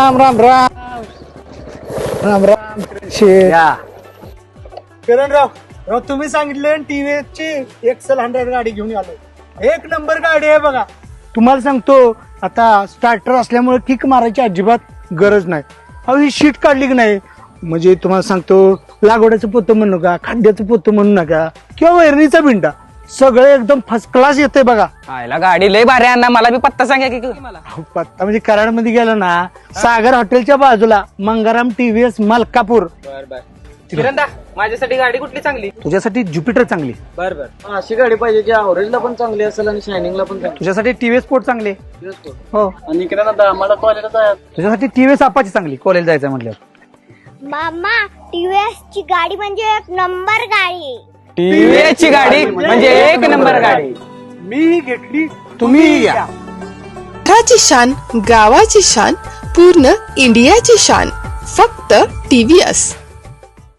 राम राम राम राम राम किरणराव तुम्ही सांगितले टीव्हीएस ची एक्सेल 100 गाडी घेऊन आलो. एक नंबर गाडी आहे बघा. तुम्हाला सांगतो आता स्टार्टर असल्यामुळे किक मारायची अजिबात गरज नाही. अहो ही शीट काढली की नाही म्हणजे तुम्हाला सांगतो लागवड्याचं पोतं म्हणू नका, खाद्याचं पोतं म्हणू नका किंवा वैरणीचा भिंडा सगळं एकदम फर्स्ट क्लास येते बघा. आयला गाडी लय भारी आहे ना. मला बी पत्ता सांगा की मला. अहो, पत्ता म्हणजे कराडमध्ये गेलं ना सागर हॉटेलच्या बाजूला मंगाराम टीव्हीएस मलकापूर. किरणदा माझ्यासाठी गाडी कुठली चांगली? तुझ्यासाठी ज्युपिटर चांगली, बर बर. अशी गाडी पाहिजे जी अवरेजला पण चांगली असेल आणि शायनिंगला पण चांगली. तुझ्यासाठी टीव्हीएस स्पोर्ट चांगले हो, आणि इकडे ना आम्हाला कॉलेजला तुझ्यासाठी टीव्हीएस अपाची चांगली कॉलेज जायचं म्हटल्यावर. मामा टीव्हीएस ची गाडी म्हणजे एक नंबर गाडी. टीव्हीएस ची गाडी म्हणजे एक नंबर गाडी. मी घेतली तुम्ही घ्या. घराची शान, गावाची शान, पूर्ण इंडियाची शान, फक्त टीव्हीएस.